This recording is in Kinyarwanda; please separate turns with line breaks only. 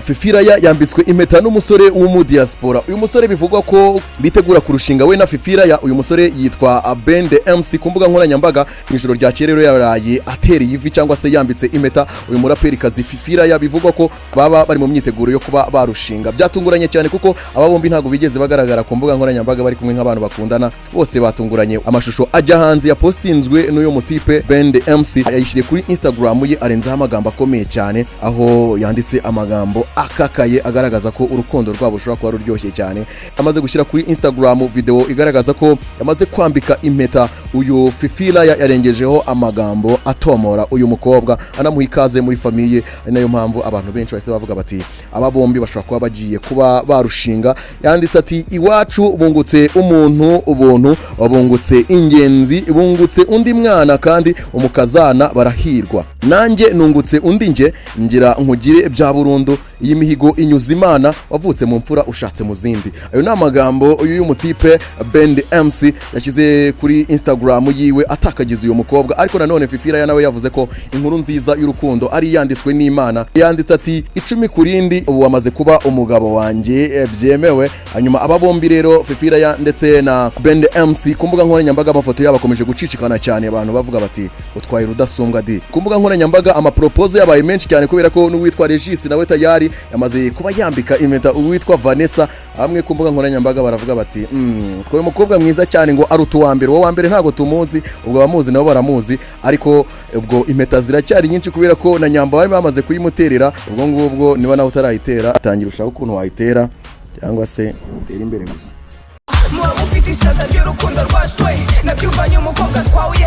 Fifi Raya yambitswe impeta n'umusore w'umudiaspora. Uyu musore bivugwa ko bitegura kurushinga we na Fifi Raya. Uyu musore yitwa Bende MC ku mbuga nkoranyambaga. Ijoro rya rero yaraye atereye ivi cyangwa se yambitse impeta uyu muraperi kazi Fifi Raya. Bivugwa ko baba bari mu myiteguro yo kuba barushinga. Byatunguranye cyane kuko aba bombi ntago bigeze bagaragara ku mbuga nkoranyambaga bari kumwe nk'abantu bakundana. Bose batunguranye. Amashusho ajya hanze yapostinzwe n'uyu mutipe Bende MC yayishyize kuri Instagram ye arenzaho amagambo akomeye cyane, aho yanditse amagambo akakaye agaragaza ko urukundo rwabo rushobora kuba ruryoshye cyane. Amaze gushyira kuri Instagram video igaragaza ko yamaze kwambika impeta uyu Fifi Raya, yarengejeho amagambo atomora uyu mukobwa anamuha ikaze muri famiye. Ari nayo mpamvu abantu benshi bahise bavuga bati aba bombi bashobora kuba bagiye kuba barushinga. Yanditse ati iwacu bungutse umuntu ubuntu, bungutse ingenzi, bungutse undi mwana kandi umukazana barahirwa, nanjye nungutse undi nge ngira nkugire bya burundu, iyi mihigo inyuza Imana, wavutse mu mfura ushatse mu zindi. Ayo ni amagambo uyu mutipe Bende MC yashyize kuri Instagram yiwe atakagize uyu mukobwa. Ariko nanone Fifi Raya nawe yavuze ko inkuru nziza y'urukundo ari yanditswe n'Imana. Yanditse ati 10 kurindi ubu wamaze kuba umugabo wanjye byemewe. Hanyuma aba bombi rero Fifi Raya ndetse na Bende MC ku mbuga nkoranyambaga amafoto yabo akomeje gucicikana cyane, abantu bavuga bati utwaye rudasumbwa di. Ku mbuga nkoranyambaga amaproposal yabaye menshi cyane kubera ko n'uwitwa Regis nawe tayali yamaze kuba yambika impeta uwitwa Vanessa. Hamwe ku mbuga nkoranyambaga baravuga bati twaye umukobwa mwiza cyane ngo arutu wa mbere, wa mbere ntago tumuzi, ubwo bamuzi nabo baramuzi, ariko ubwo impeta ziracyari nyinshi kubera ko na Nyamba bari bamaze kuyimuterera. Ubwo ngubwo niba nawe utarayitera atangira ushaka ukuntu wayitera cyangwa se utera imbere gusa.
Muba mufite ishaza ry'urukundo rwashwe nabyumvanye umukobwa twawuye